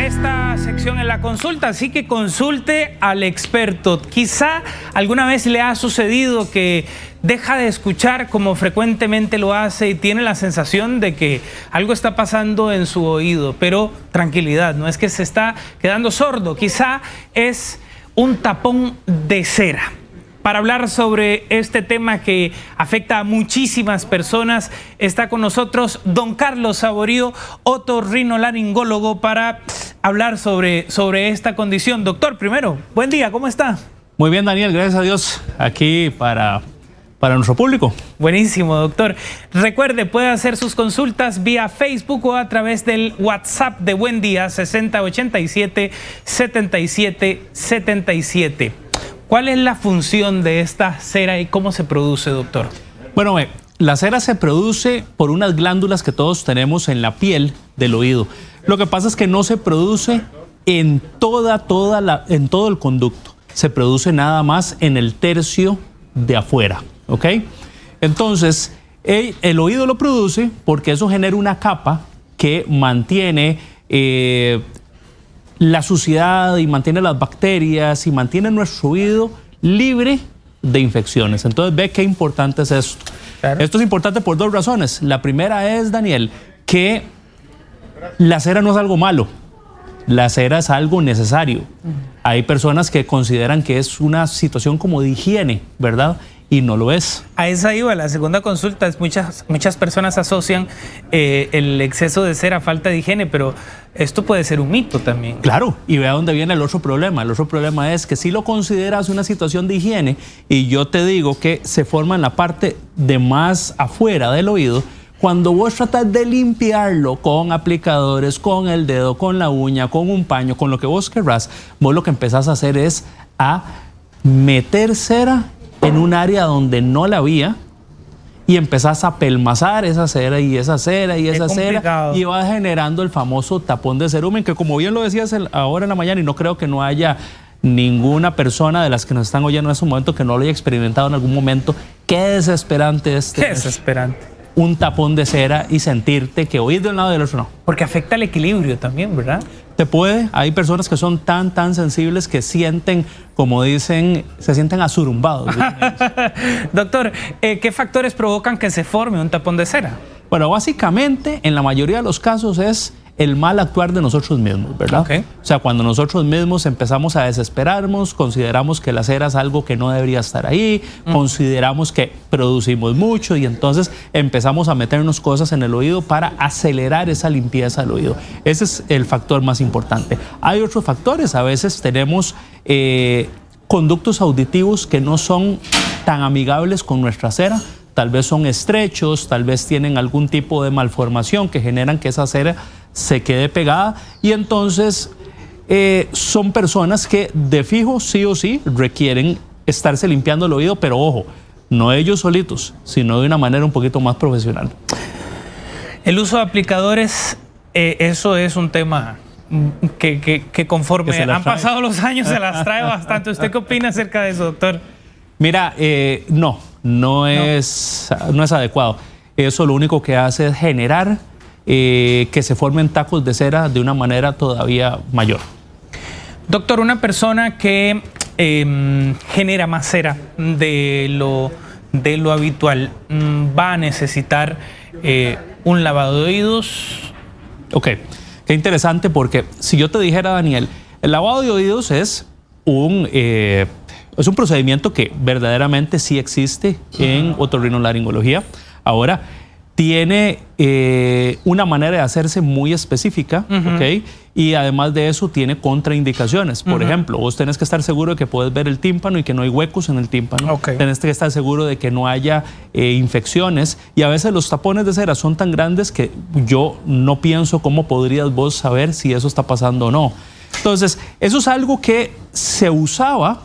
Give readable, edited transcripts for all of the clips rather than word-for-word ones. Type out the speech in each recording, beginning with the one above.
esta sección en la consulta, así que consulte al experto. Quizá alguna vez le ha sucedido que deja de escuchar como frecuentemente lo hace y tiene la sensación de que algo está pasando en su oído, pero tranquilidad, no es que se está quedando sordo, quizá es un tapón de cera. Para hablar sobre este tema que afecta a muchísimas personas, está con nosotros don Carlos Saborío, otorrinolaringólogo, para hablar sobre esta condición. Doctor, primero, buen día, ¿cómo está? Muy bien, Daniel, gracias a Dios, aquí para nuestro público. Buenísimo, doctor. Recuerde, puede hacer sus consultas vía Facebook o a través del WhatsApp de Buen Día, 6087-7777. ¿Cuál es la función de esta cera y cómo se produce, doctor? Bueno, la cera se produce por unas glándulas que todos tenemos en la piel del oído. Lo que pasa es que no se produce en todo el conducto. Se produce nada más en el tercio de afuera, ¿ok? Entonces, el oído lo produce porque eso genera una capa que mantiene la suciedad y mantiene las bacterias y mantiene nuestro oído libre de infecciones. Entonces, ve qué importante es esto. Claro. Esto es importante por dos razones. La primera es, Daniel, que la cera no es algo malo. La cera es algo necesario. Hay personas que consideran que es una situación como de higiene, ¿verdad? Y no lo es. A esa iba la segunda consulta. Muchas personas asocian el exceso de cera a falta de higiene, pero esto puede ser un mito también. Claro, y vea dónde viene el otro problema. El otro problema es que si lo consideras una situación de higiene y yo te digo que se forma en la parte de más afuera del oído, cuando vos tratas de limpiarlo con aplicadores, con el dedo, con la uña, con un paño, con lo que vos querrás, vos lo que empezás a hacer es a meter cera en un área donde no la había y empezás a pelmazar esa cera y esa cera y esa cera y vas generando el famoso tapón de cerumen, que como bien lo decías ahora en la mañana, y no creo que no haya ninguna persona de las que nos están oyendo en este momento que no lo haya experimentado en algún momento. Qué desesperante es Qué desesperante. Un tapón de cera y sentirte que oís de un lado y del otro no. Porque afecta el equilibrio también, ¿verdad? Te puede. Hay personas que son tan sensibles que sienten, como dicen, se sienten asurumbados. Doctor, ¿qué factores provocan que se forme un tapón de cera? Bueno, básicamente, en la mayoría de los casos es el mal actuar de nosotros mismos, ¿verdad? Okay. O sea, cuando nosotros mismos empezamos a desesperarnos, consideramos que la cera es algo que no debería estar ahí, consideramos que producimos mucho y entonces empezamos a meternos cosas en el oído para acelerar esa limpieza del oído. Ese es el factor más importante. Hay otros factores. A veces tenemos conductos auditivos que no son tan amigables con nuestra cera. Tal vez son estrechos, tal vez tienen algún tipo de malformación que generan que esa cera se quede pegada y entonces son personas que de fijo sí o sí requieren estarse limpiando el oído, pero ojo, no ellos solitos, sino de una manera un poquito más profesional. El uso de aplicadores, eso es un tema que conforme han pasado los años se las trae bastante. ¿Usted qué opina acerca de eso, doctor? Mira, no es adecuado. Eso lo único que hace es generar que se formen tacos de cera de una manera todavía mayor. Doctor, una persona que genera más cera de lo habitual, ¿va a necesitar un lavado de oídos? Ok, qué interesante, porque si yo te dijera, Daniel, el lavado de oídos es un procedimiento que verdaderamente sí existe en otorrinolaringología. Ahora, tiene una manera de hacerse muy específica, ¿ok? Y además de eso tiene contraindicaciones. Por ejemplo, vos tenés que estar seguro de que puedes ver el tímpano y que no hay huecos en el tímpano. Okay. Tenés que estar seguro de que no haya infecciones. Y a veces los tapones de cera son tan grandes que yo no pienso cómo podrías vos saber si eso está pasando o no. Entonces, eso es algo que se usaba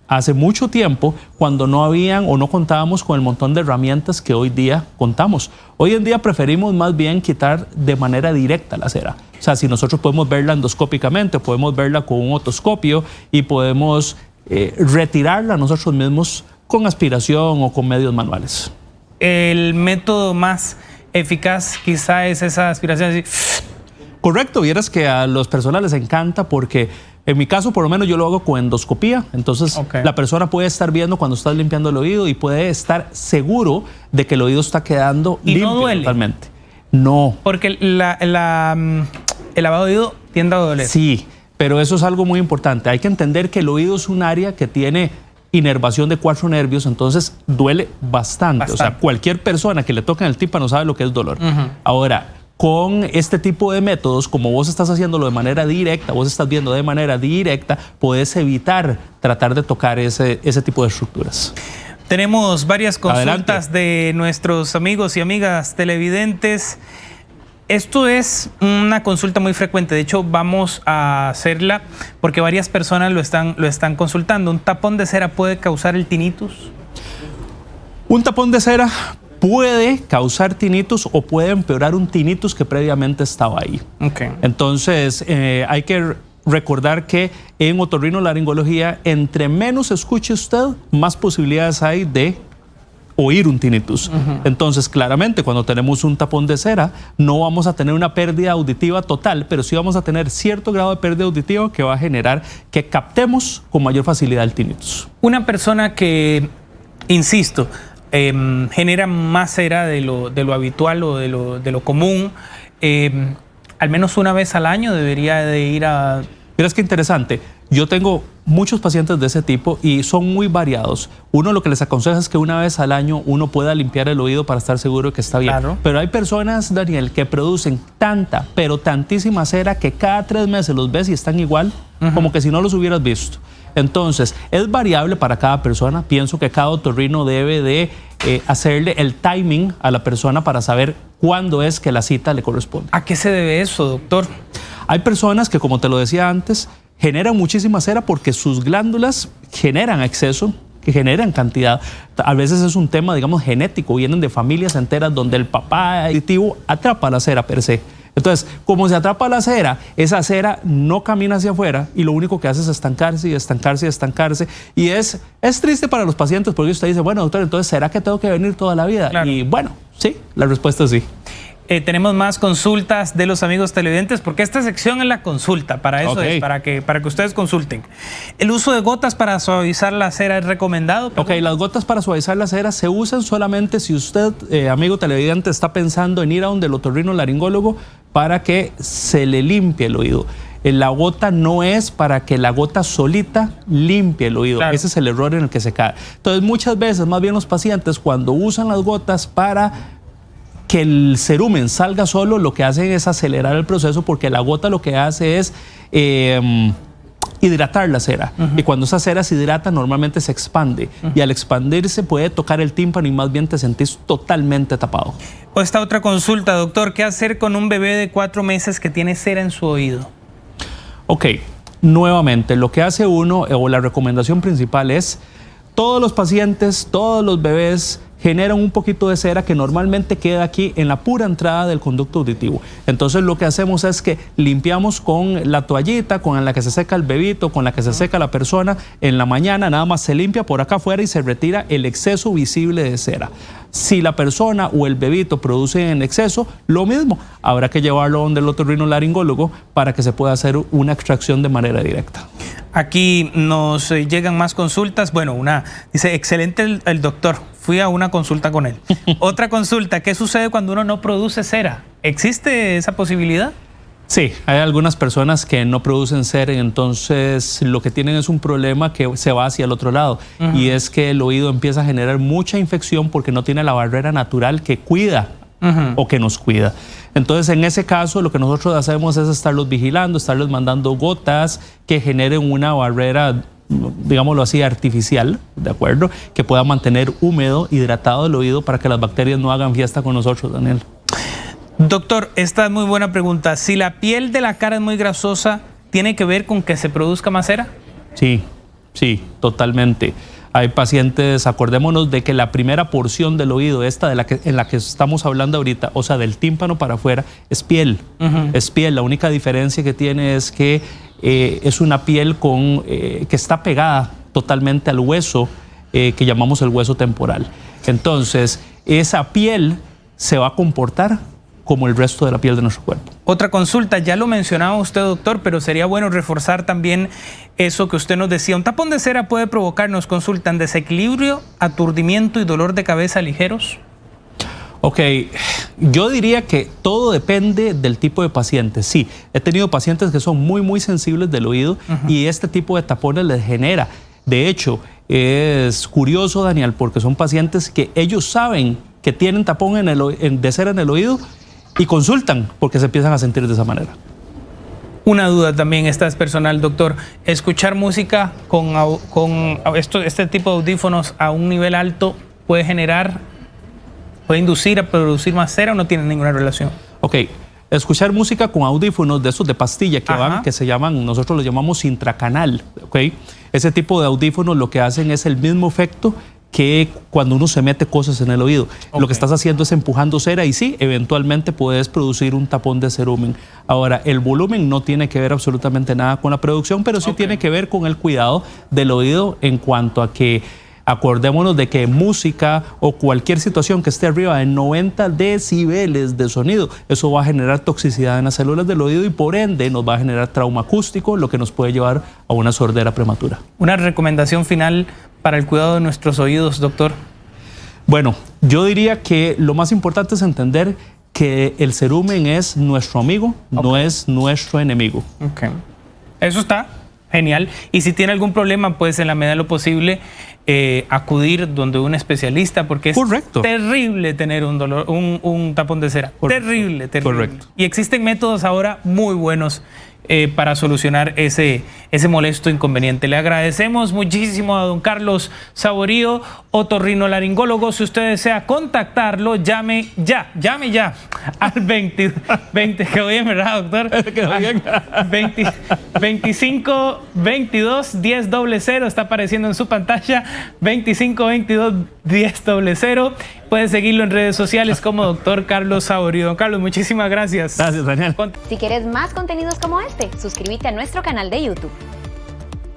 hace mucho tiempo cuando no habían o no contábamos con el montón de herramientas que hoy día contamos. Hoy en día preferimos más bien quitar de manera directa la cera. O sea, si nosotros podemos verla endoscópicamente, podemos verla con un otoscopio y podemos retirarla nosotros mismos con aspiración o con medios manuales. El método más eficaz quizá es esa aspiración así. Correcto, vieras que a las personas les encanta porque en mi caso por lo menos yo lo hago con endoscopía, entonces la persona puede estar viendo cuando estás limpiando el oído y puede estar seguro de que el oído está quedando limpio. ¿No duele? Totalmente. No. Porque el lavado de oído tiende a doler. Sí, pero eso es algo muy importante. Hay que entender que el oído es un área que tiene inervación de 4 nervios, entonces duele bastante. O sea, cualquier persona que le toque en el tímpano sabe lo que es dolor. Ahora, con este tipo de métodos, como vos estás haciéndolo de manera directa, vos estás viendo de manera directa, puedes evitar tratar de tocar ese tipo de estructuras. Tenemos varias consultas Adelante. de nuestros amigos y amigas televidentes. Esto es una consulta muy frecuente, de hecho vamos a hacerla porque varias personas lo están consultando. ¿Un tapón de cera puede causar el tinnitus? Un tapón de cera puede causar tinnitus o puede empeorar un tinnitus que previamente estaba ahí. Entonces hay que recordar que en otorrinolaringología, entre menos escuche usted, más posibilidades hay de oír un tinnitus. Entonces, claramente, cuando tenemos un tapón de cera, no vamos a tener una pérdida auditiva total, pero sí vamos a tener cierto grado de pérdida auditiva que va a generar que captemos con mayor facilidad el tinnitus. Una persona que, insisto, genera más cera de lo habitual o de lo común, al menos una vez al año debería de ir a... Mira, qué interesante. Yo tengo muchos pacientes de ese tipo y son muy variados. Uno lo que les aconseja es que una vez al año uno pueda limpiar el oído para estar seguro de que está bien. Claro. Pero hay personas, Daniel, que producen tanta, pero tantísima cera que cada 3 meses los ves y están igual, como que si no los hubieras visto. Entonces, es variable para cada persona. Pienso que cada otorrino debe de hacerle el timing a la persona para saber cuándo es que la cita le corresponde. ¿A qué se debe eso, doctor? Hay personas que, como te lo decía antes, generan muchísima cera porque sus glándulas generan exceso, que generan cantidad. A veces es un tema, digamos, genético. Vienen de familias enteras donde el papá aditivo atrapa la cera per se. Entonces, como se atrapa la cera, esa cera no camina hacia afuera y lo único que hace es estancarse y estancarse y estancarse. Y es triste para los pacientes porque usted dice, bueno, doctor, entonces, ¿será que tengo que venir toda la vida? Claro. Y bueno, sí, la respuesta es sí. Tenemos más consultas de los amigos televidentes porque esta sección es la consulta, para eso es, para que ustedes consulten. ¿El uso de gotas para suavizar la cera es recomendado? Ok, las gotas para suavizar la cera se usan solamente si usted, amigo televidente, está pensando en ir a donde el otorrinolaringólogo para que se le limpie el oído. La gota no es para que la gota solita limpie el oído. Claro. Ese es el error en el que se cae. Entonces, muchas veces, más bien los pacientes, cuando usan las gotas para que el cerumen salga solo, lo que hacen es acelerar el proceso porque la gota lo que hace es hidratar la cera. Y cuando esa cera se hidrata, normalmente se expande. Y al expandirse puede tocar el tímpano y más bien te sentís totalmente tapado. O esta otra consulta, doctor, ¿qué hacer con un bebé de 4 meses que tiene cera en su oído? Ok, nuevamente, lo que hace uno, o la recomendación principal es, todos los pacientes, todos los bebés generan un poquito de cera que normalmente queda aquí en la pura entrada del conducto auditivo. Entonces lo que hacemos es que limpiamos con la toallita, con la que se seca el bebito, con la que se seca la persona, en la mañana nada más se limpia por acá afuera y se retira el exceso visible de cera. Si la persona o el bebito produce en exceso, lo mismo, habrá que llevarlo donde el otorrinolaringólogo para que se pueda hacer una extracción de manera directa. Aquí nos llegan más consultas. Bueno, dice, excelente el doctor. Fui a una consulta con él. Otra consulta, ¿qué sucede cuando uno no produce cera? ¿Existe esa posibilidad? Sí, hay algunas personas que no producen cera y entonces lo que tienen es un problema que se va hacia el otro lado. Y es que el oído empieza a generar mucha infección porque no tiene la barrera natural que cuida o que nos cuida. Entonces, en ese caso, lo que nosotros hacemos es estarlos vigilando, estarles mandando gotas que generen una barrera, digámoslo así, artificial, ¿de acuerdo? Que pueda mantener húmedo, hidratado el oído para que las bacterias no hagan fiesta con nosotros, Daniel. Doctor, esta es muy buena pregunta. Si la piel de la cara es muy grasosa, ¿tiene que ver con que se produzca más cera? Sí, sí, totalmente. Hay pacientes, acordémonos de que la primera porción del oído, esta en la que estamos hablando ahorita, o sea, del tímpano para afuera, es piel. Es piel. La única diferencia que tiene es que es una piel que está pegada totalmente al hueso, que llamamos el hueso temporal. Entonces, esa piel se va a comportar como el resto de la piel de nuestro cuerpo. Otra consulta, ya lo mencionaba usted, doctor, pero sería bueno reforzar también eso que usted nos decía. ¿Un tapón de cera puede provocar, nos consultan, desequilibrio, aturdimiento y dolor de cabeza ligeros? Ok, yo diría que todo depende del tipo de paciente. Sí, he tenido pacientes que son muy sensibles del oído y este tipo de tapones les genera. De hecho, es curioso, Daniel, porque son pacientes que ellos saben que tienen tapón de cera en el oído y consultan porque se empiezan a sentir de esa manera. Una duda también, esta es personal, doctor. ¿Escuchar música con este tipo de audífonos a un nivel alto puede inducir a producir más cera o no tiene ninguna relación? Ok, escuchar música con audífonos de esos de pastilla que se llaman, nosotros los llamamos intracanal, ¿ok? Ese tipo de audífonos lo que hacen es el mismo efecto que cuando uno se mete cosas en el oído. Lo que estás haciendo es empujando cera y sí, eventualmente puedes producir un tapón de cerumen. Ahora, el volumen no tiene que ver absolutamente nada con la producción, pero sí tiene que ver con el cuidado del oído en cuanto a que acordémonos de que música o cualquier situación que esté arriba de 90 decibeles de sonido, eso va a generar toxicidad en las células del oído y por ende nos va a generar trauma acústico, lo que nos puede llevar a una sordera prematura. Una recomendación final para el cuidado de nuestros oídos, doctor. Bueno, yo diría que lo más importante es entender que el cerumen es nuestro amigo, no es nuestro enemigo. Ok. Eso está genial. Y si tiene algún problema, pues en la medida de lo posible acudir donde un especialista, porque es terrible tener un tapón de cera. Terrible. Correcto. Y existen métodos ahora muy buenos para solucionar ese molesto inconveniente. Le agradecemos muchísimo a don Carlos Saborío, otorrinolaringólogo. Si usted desea contactarlo, llame ya al 20 quedó bien, ¿verdad, doctor? Quedó bien. 25 22 10 00 está apareciendo en su pantalla. 25 22 10 00. Puede seguirlo en redes sociales como doctor Carlos Saborío. Don Carlos, muchísimas gracias. Gracias, Daniel. Si quieres más contenidos como este, suscríbete a nuestro canal de YouTube.